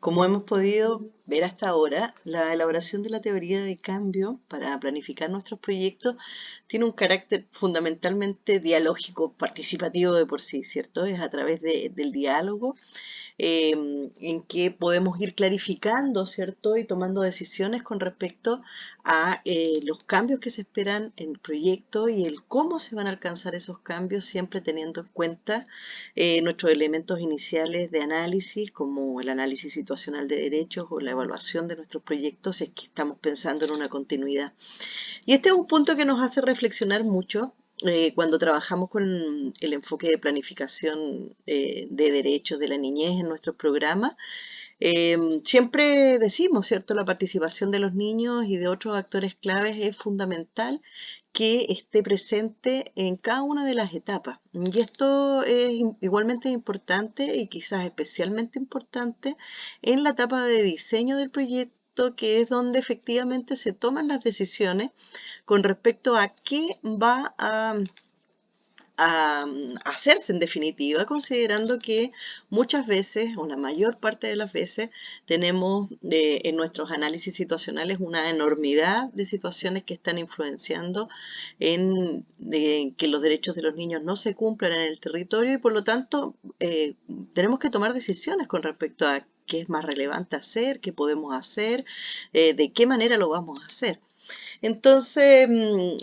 Como hemos podido ver hasta ahora, la elaboración de la teoría de cambio para planificar nuestros proyectos tiene un carácter fundamentalmente dialógico, participativo de por sí, ¿cierto? Es a través del diálogo en que podemos ir clarificando, ¿cierto? Y tomando decisiones con respecto a los cambios que se esperan en el proyecto y el cómo se van a alcanzar esos cambios, siempre teniendo en cuenta nuestros elementos iniciales de análisis, como el análisis situacional de derechos o la evaluación de nuestros proyectos, si es que estamos pensando en una continuidad. Y este es un punto que nos hace reflexionar mucho cuando trabajamos con el enfoque de planificación de derechos de la niñez en nuestros programas. Siempre decimos, ¿cierto? La participación de los niños y de otros actores claves es fundamental que esté presente en cada una de las etapas. Y esto es igualmente importante y quizás especialmente importante en la etapa de diseño del proyecto, que es donde efectivamente se toman las decisiones con respecto a qué va a hacerse en definitiva, considerando que muchas veces, o la mayor parte de las veces, tenemos en nuestros análisis situacionales una enormidad de situaciones que están influenciando en que los derechos de los niños no se cumplan en el territorio y por lo tanto tenemos que tomar decisiones con respecto a qué es más relevante hacer, qué podemos hacer, de qué manera lo vamos a hacer. Entonces,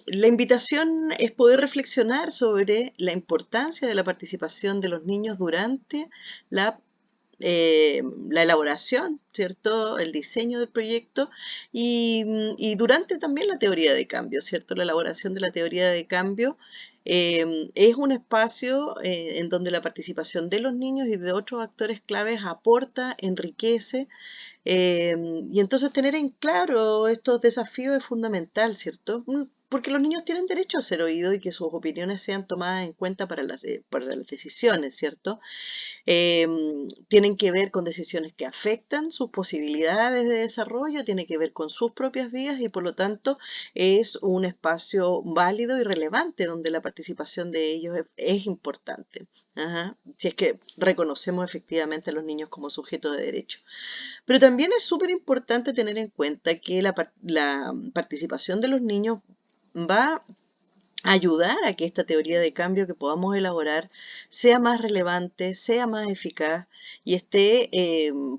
la invitación es poder reflexionar sobre la importancia de la participación de los niños durante la, la elaboración, ¿cierto? El diseño del proyecto y durante también la teoría de cambio, ¿cierto? La elaboración de la teoría de cambio es un espacio en donde la participación de los niños y de otros actores claves aporta, enriquece y entonces tener en claro estos desafíos es fundamental, ¿cierto? Porque los niños tienen derecho a ser oídos y que sus opiniones sean tomadas en cuenta para las decisiones, ¿cierto? Tienen que ver con decisiones que afectan sus posibilidades de desarrollo, tiene que ver con sus propias vidas y por lo tanto es un espacio válido y relevante donde la participación de ellos es importante. Ajá. Si es que reconocemos efectivamente a los niños como sujetos de derecho. Pero también es súper importante tener en cuenta que la participación de los niños va a ayudar a que esta teoría de cambio que podamos elaborar sea más relevante, sea más eficaz y esté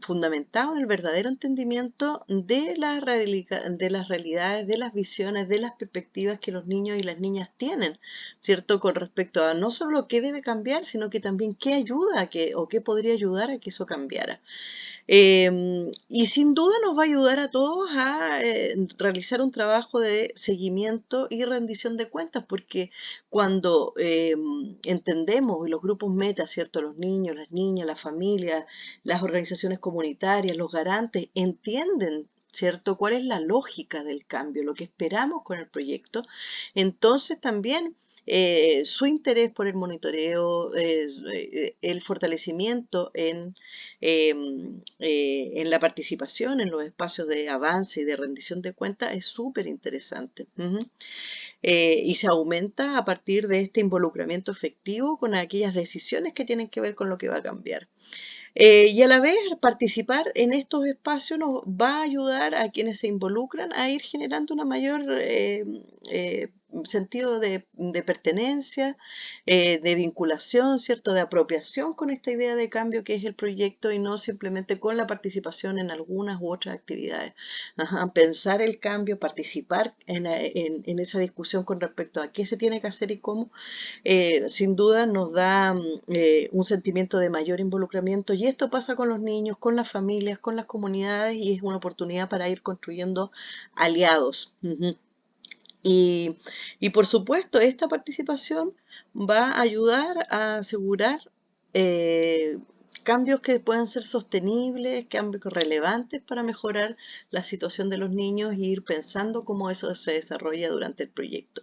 fundamentado en el verdadero entendimiento de de las realidades, de las visiones, de las perspectivas que los niños y las niñas tienen, ¿cierto? Con respecto a no solo qué debe cambiar, sino que también qué ayuda a que, o qué podría ayudar a que eso cambiara. Y sin duda nos va a ayudar a todos a realizar un trabajo de seguimiento y rendición de cuentas, porque cuando entendemos y los grupos meta, ¿cierto? Los niños, las niñas, las familias, las organizaciones comunitarias, los garantes, entienden, ¿cierto? ¿Cuál es la lógica del cambio, lo que esperamos con el proyecto? Entonces también su interés por el monitoreo, el fortalecimiento en la participación en los espacios de avance y de rendición de cuentas es súper interesante. Y se aumenta a partir de este involucramiento efectivo con aquellas decisiones que tienen que ver con lo que va a cambiar. Y a la vez participar en estos espacios nos va a ayudar a quienes se involucran a ir generando una mayor sentido de pertenencia, de vinculación, ¿cierto? De apropiación con esta idea de cambio que es el proyecto y no simplemente con la participación en algunas u otras actividades. Ajá, pensar el cambio, participar en esa discusión con respecto a qué se tiene que hacer y cómo sin duda nos da un sentimiento de mayor involucramiento y esto pasa con los niños, con las familias, con las comunidades y es una oportunidad para ir construyendo aliados. Ujú. Y, y por supuesto, esta participación va a ayudar a asegurar eh, cambios que puedan ser sostenibles, cambios relevantes para mejorar la situación de los niños y ir pensando cómo eso se desarrolla durante el proyecto.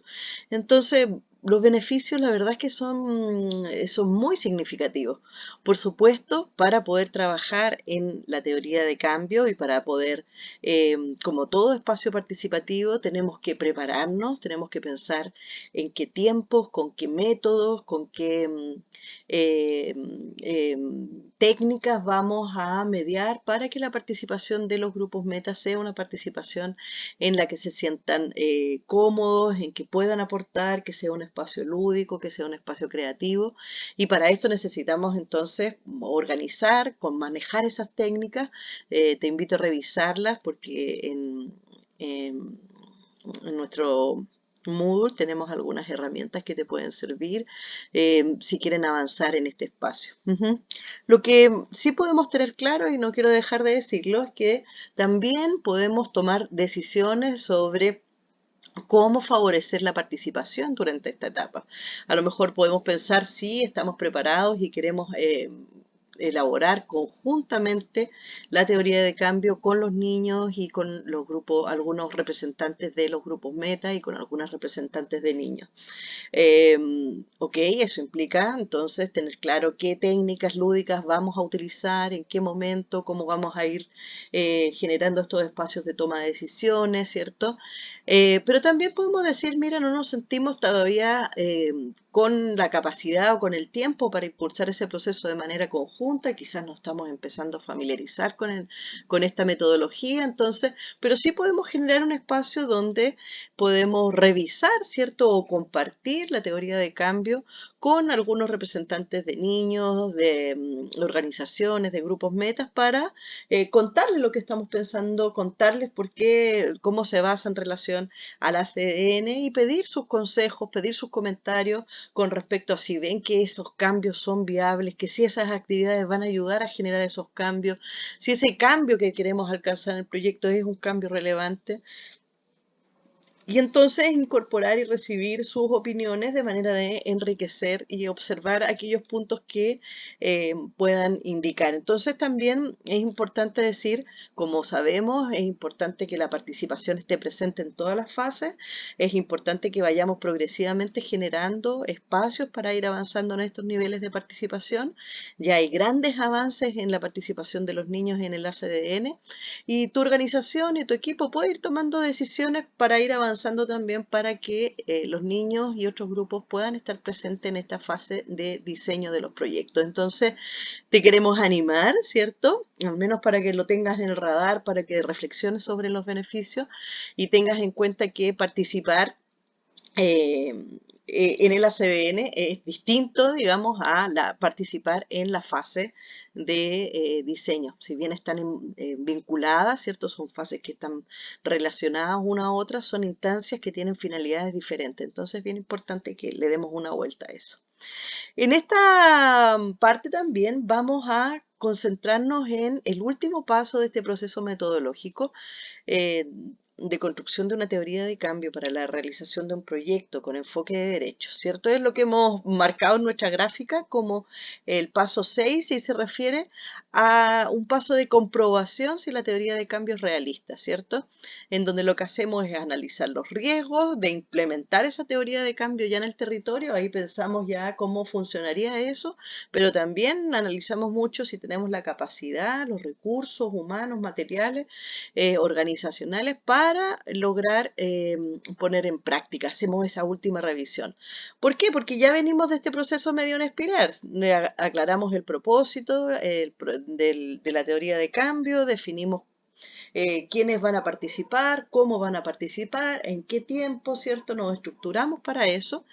Entonces, los beneficios, la verdad es que son muy significativos. Por supuesto, para poder trabajar en la teoría de cambio y para poder como todo espacio participativo, tenemos que prepararnos, tenemos que pensar en qué tiempos, con qué métodos, con qué técnicas vamos a mediar para que la participación de los grupos meta sea una participación en la que se sientan cómodos, en que puedan aportar, que sea un espacio lúdico, que sea un espacio creativo. Y para esto necesitamos entonces organizar, con manejar esas técnicas. Te invito a revisarlas porque en nuestro Moodle tenemos algunas herramientas que te pueden servir si quieren avanzar en este espacio. Lo que sí podemos tener claro, y no quiero dejar de decirlo, es que también podemos tomar decisiones sobre cómo favorecer la participación durante esta etapa. A lo mejor podemos pensar si estamos preparados y queremos elaborar conjuntamente la teoría de cambio con los niños y con los grupos, algunos representantes de los grupos meta y con algunas representantes de niños. Ok, eso implica entonces tener claro qué técnicas lúdicas vamos a utilizar, en qué momento, cómo vamos a ir generando estos espacios de toma de decisiones, ¿cierto? Pero también podemos decir, mira, no nos sentimos todavía con la capacidad o con el tiempo para impulsar ese proceso de manera conjunta, quizás no estamos empezando a familiarizar con esta metodología, entonces, pero sí podemos generar un espacio donde podemos revisar, ¿cierto? O compartir la teoría de cambio con algunos representantes de niños, de organizaciones, de grupos metas, para contarles lo que estamos pensando, contarles por qué, cómo se basa en relación a la CDN y pedir sus consejos, pedir sus comentarios con respecto a si ven que esos cambios son viables, que si esas actividades van a ayudar a generar esos cambios, si ese cambio que queremos alcanzar en el proyecto es un cambio relevante. Y entonces incorporar y recibir sus opiniones de manera de enriquecer y observar aquellos puntos que puedan indicar. Entonces también es importante decir, como sabemos, es importante que la participación esté presente en todas las fases, es importante que vayamos progresivamente generando espacios para ir avanzando en estos niveles de participación. Ya hay grandes avances en la participación de los niños en el ACDN y tu organización y tu equipo puede ir tomando decisiones para ir avanzando también para que los niños y otros grupos puedan estar presentes en esta fase de diseño de los proyectos. Entonces, te queremos animar, ¿cierto? Al menos para que lo tengas en el radar, para que reflexiones sobre los beneficios y tengas en cuenta que participar eh, en el ACDN es distinto, digamos, a participar en la fase de diseño. Si bien están vinculadas, ¿cierto? Son fases que están relacionadas una a otra, son instancias que tienen finalidades diferentes. Entonces es bien importante que le demos una vuelta a eso. En esta parte también vamos a concentrarnos en el último paso de este proceso metodológico eh, de construcción de una teoría de cambio para la realización de un proyecto con enfoque de derechos, ¿cierto? Es lo que hemos marcado en nuestra gráfica como el paso 6 y se refiere a un paso de comprobación si la teoría de cambio es realista, ¿cierto? En donde lo que hacemos es analizar los riesgos de implementar esa teoría de cambio ya en el territorio, ahí pensamos ya cómo funcionaría eso, pero también analizamos mucho si tenemos la capacidad, los recursos humanos, materiales, organizacionales para lograr poner en práctica. Hacemos esa última revisión. ¿Por qué? Porque ya venimos de este proceso medio en espiral. Aclaramos el propósito de la teoría de cambio, definimos quiénes van a participar, cómo van a participar, en qué tiempo, ¿cierto? Nos estructuramos para eso.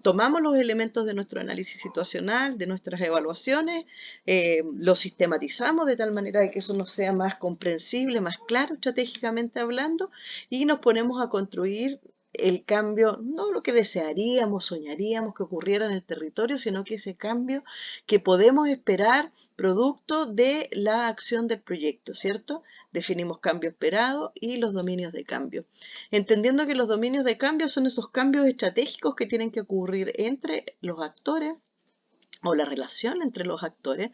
Tomamos los elementos de nuestro análisis situacional, de nuestras evaluaciones, los sistematizamos de tal manera de que eso nos sea más comprensible, más claro estratégicamente hablando, y nos ponemos a construir el cambio, no lo que desearíamos, soñaríamos que ocurriera en el territorio, sino que ese cambio que podemos esperar producto de la acción del proyecto, ¿cierto? Definimos cambio esperado y los dominios de cambio, entendiendo que los dominios de cambio son esos cambios estratégicos que tienen que ocurrir entre los actores o la relación entre los actores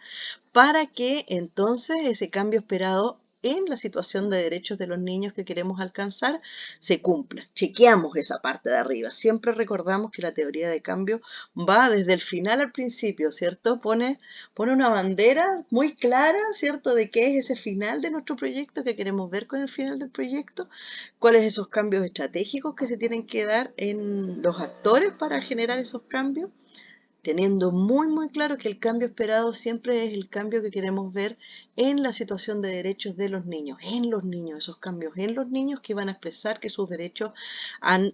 para que entonces ese cambio esperado en la situación de derechos de los niños que queremos alcanzar se cumpla. Chequeamos esa parte de arriba. Siempre recordamos que la teoría de cambio va desde el final al principio, ¿cierto? Pone una bandera muy clara, ¿cierto? De qué es ese final de nuestro proyecto que queremos ver con el final del proyecto, cuáles esos cambios estratégicos que se tienen que dar en los actores para generar esos cambios. teniendo muy claro que el cambio esperado siempre es el cambio que queremos ver en la situación de derechos de los niños, esos cambios en los niños que van a expresar que sus derechos han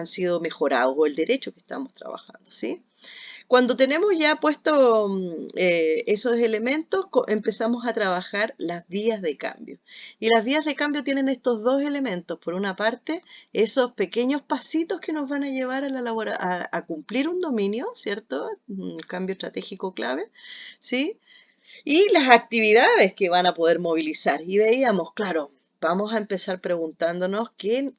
sido mejorados o el derecho que estamos trabajando, ¿sí? Cuando tenemos ya puesto esos elementos, empezamos a trabajar las vías de cambio. Y las vías de cambio tienen estos dos elementos. Por una parte, esos pequeños pasitos que nos van a llevar a, a cumplir un dominio, ¿cierto? Un cambio estratégico clave, ¿sí? Y las actividades que van a poder movilizar. Y veíamos, claro, vamos a empezar preguntándonos qué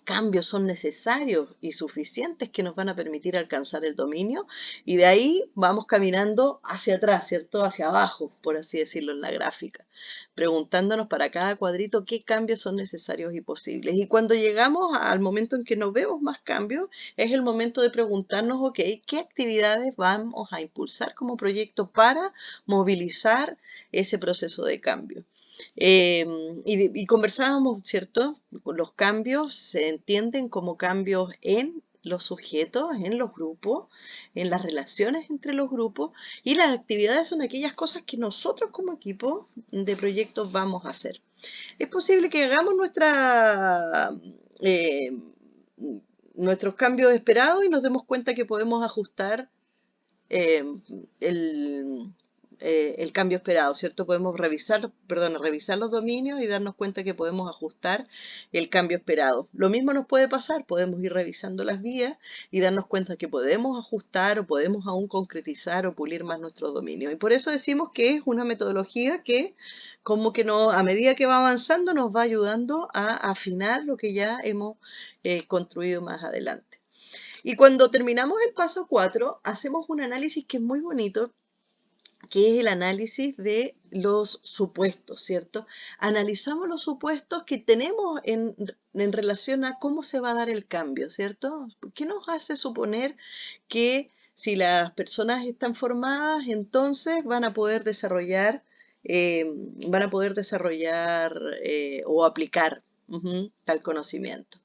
cambios son necesarios y suficientes que nos van a permitir alcanzar el dominio y de ahí vamos caminando hacia atrás, ¿cierto? Hacia abajo, por así decirlo en la gráfica, preguntándonos para cada cuadrito qué cambios son necesarios y posibles. Y cuando llegamos al momento en que no vemos más cambios, es el momento de preguntarnos, ok, ¿qué actividades vamos a impulsar como proyecto para movilizar ese proceso de cambio? Y conversábamos, ¿cierto? Los cambios se entienden como cambios en los sujetos, en los grupos, en las relaciones entre los grupos y las actividades son aquellas cosas que nosotros como equipo de proyectos vamos a hacer. Es posible que hagamos eh, nuestros cambios esperados y nos demos cuenta que podemos ajustar eh, el, el cambio esperado, ¿cierto? Podemos revisar, perdón, revisar los dominios y darnos cuenta que podemos ajustar el cambio esperado. Lo mismo nos puede pasar, podemos ir revisando las vías y darnos cuenta que podemos ajustar o podemos aún concretizar o pulir más nuestros dominios. Y por eso decimos que es una metodología que como que no, a medida que va avanzando nos va ayudando a afinar lo que ya hemos construido más adelante. Y cuando terminamos el paso 4, hacemos un análisis que es muy bonito, que es el análisis de los supuestos, ¿cierto? Analizamos los supuestos que tenemos en relación a cómo se va a dar el cambio, ¿cierto? ¿Qué nos hace suponer que si las personas están formadas, entonces eh, van a poder desarrollar o aplicar tal conocimiento?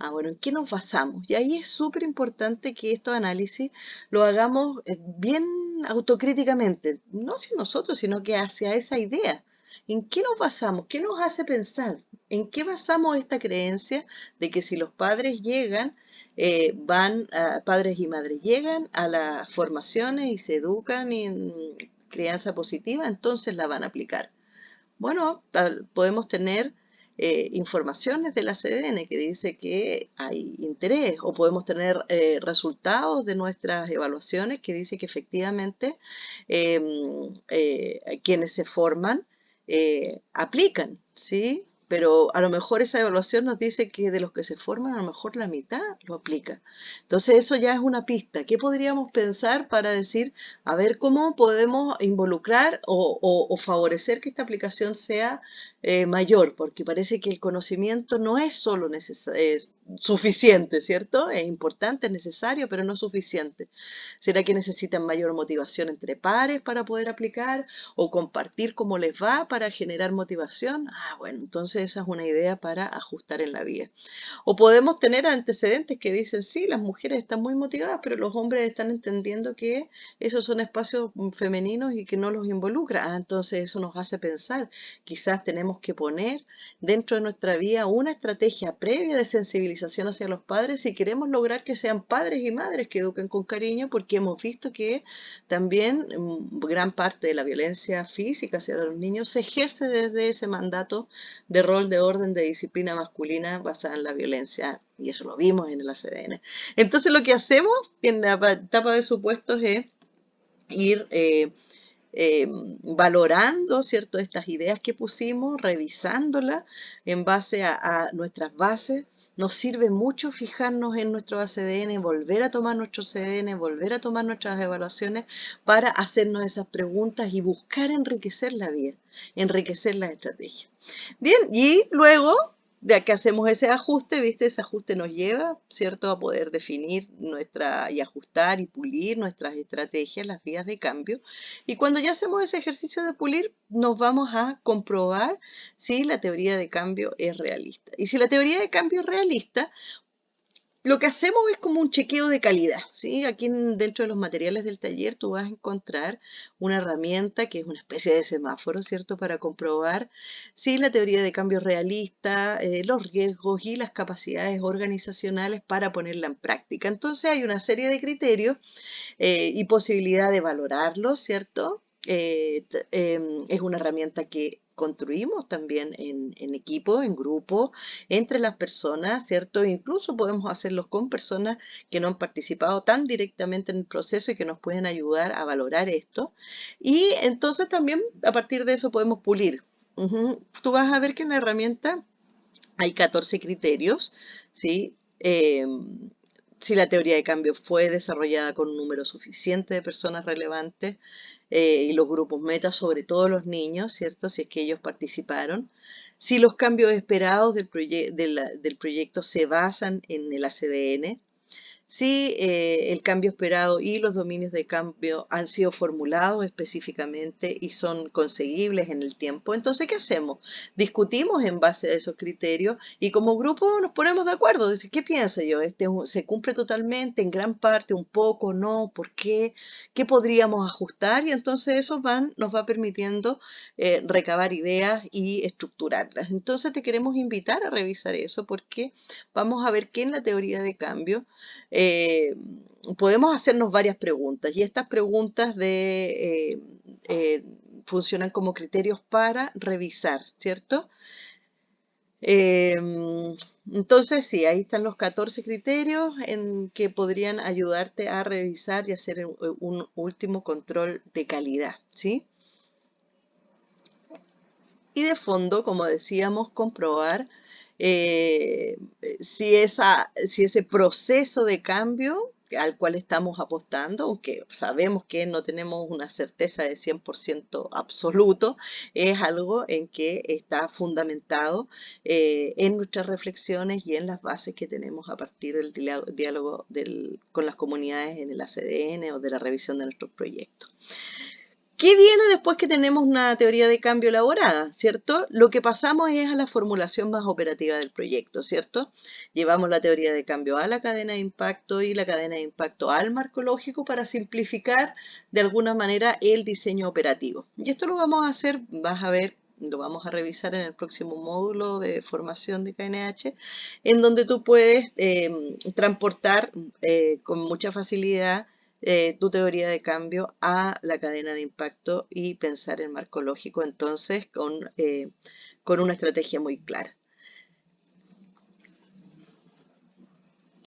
Ah, bueno, ¿en qué nos basamos? Y ahí es súper importante que estos análisis lo hagamos bien autocríticamente, no hacia nosotros, sino que hacia esa idea. ¿En qué nos basamos? ¿Qué nos hace pensar? ¿En qué basamos esta creencia de que si los padres llegan, padres y madres llegan a las formaciones y se educan en crianza positiva, entonces la van a aplicar? Bueno, podemos tener informaciones de la CDN que dice que hay interés o podemos tener resultados de nuestras evaluaciones que dice que efectivamente quienes se forman aplican, ¿sí? Pero a lo mejor esa evaluación nos dice que de los que se forman, a lo mejor la mitad lo aplica. Entonces eso ya es una pista. ¿Qué podríamos pensar para decir, a ver cómo podemos involucrar o favorecer que esta aplicación sea mayor? Porque parece que el conocimiento no es solo es suficiente, ¿cierto? Es importante, es necesario, pero no suficiente. ¿Será que necesitan mayor motivación entre pares para poder aplicar o compartir cómo les va para generar motivación? Ah, bueno, entonces esa es una idea para ajustar en la vía. O podemos tener antecedentes que dicen, sí, las mujeres están muy motivadas, pero los hombres están entendiendo que esos son espacios femeninos y que no los involucra. Ah, entonces eso nos hace pensar, quizás tenemos que poner dentro de nuestra vida una estrategia previa de sensibilización hacia los padres si queremos lograr que sean padres y madres que eduquen con cariño, porque hemos visto que también gran parte de la violencia física hacia los niños se ejerce desde ese mandato de rol, de orden, de disciplina masculina basada en la violencia, y eso lo vimos en el ACDN. Entonces lo que hacemos en la etapa de supuestos es ir valorando, ¿cierto?, estas ideas que pusimos, revisándolas en base a nuestras bases. Nos sirve mucho fijarnos en nuestro ACDN, volver a tomar nuestro CDN, volver a tomar nuestras evaluaciones para hacernos esas preguntas y buscar enriquecer la vida, enriquecer la estrategia. Bien, y luego de que hacemos ese ajuste, ¿viste? Ese ajuste nos lleva, ¿cierto?, a poder definir y ajustar y pulir nuestras estrategias, las vías de cambio. Y cuando ya hacemos ese ejercicio de pulir, nos vamos a comprobar si la teoría de cambio es realista. Y si la teoría de cambio es realista, Lo que hacemos es como un chequeo de calidad, ¿sí? Aquí dentro de los materiales del taller tú vas a encontrar una herramienta que es una especie de semáforo, ¿cierto? Para comprobar si la teoría de cambio es realista, los riesgos y las capacidades organizacionales para ponerla en práctica. Entonces hay una serie de criterios y posibilidad de valorarlo, ¿cierto? Es una herramienta que construimos también en equipo, en grupo, entre las personas, ¿cierto? Incluso podemos hacerlos con personas que no han participado tan directamente en el proceso y que nos pueden ayudar a valorar esto. Y entonces también a partir de eso podemos pulir. Tú vas a ver que en la herramienta hay 14 criterios, ¿sí? Si la teoría de cambio fue desarrollada con un número suficiente de personas relevantes y los grupos meta, sobre todo los niños, ¿cierto? Si es que ellos participaron. Si los cambios esperados del proyecto se basan en el ACDN, si el cambio esperado y los dominios de cambio han sido formulados específicamente y son conseguibles en el tiempo, entonces, ¿qué hacemos? Discutimos en base a esos criterios y como grupo nos ponemos de acuerdo. Decir, ¿qué piensa yo? ¿Se cumple totalmente, en gran parte, un poco, no? ¿Por qué? ¿Qué podríamos ajustar? Y entonces eso nos va permitiendo recabar ideas y estructurarlas. Entonces te queremos invitar a revisar eso porque vamos a ver que en la teoría de cambio eh, podemos hacernos varias preguntas y estas preguntas funcionan como criterios para revisar, ¿cierto? Entonces, sí, ahí están los 14 criterios en que podrían ayudarte a revisar y hacer un último control de calidad, ¿sí? Y de fondo, como decíamos, comprobar eh, si ese proceso de cambio al cual estamos apostando, aunque sabemos que no tenemos una certeza de 100% absoluto, es algo en que está fundamentado en nuestras reflexiones y en las bases que tenemos a partir del diálogo con las comunidades en el ACDN o de la revisión de nuestros proyectos. ¿Qué viene después que tenemos una teoría de cambio elaborada, cierto? Lo que pasamos es a la formulación más operativa del proyecto, ¿cierto? Llevamos la teoría de cambio a la cadena de impacto y la cadena de impacto al marco lógico para simplificar de alguna manera el diseño operativo. Y esto lo vamos a hacer, vas a ver, lo vamos a revisar en el próximo módulo de formación de KNH, en donde tú puedes transportar con mucha facilidad tu teoría de cambio a la cadena de impacto y pensar en marco lógico entonces con una estrategia muy clara.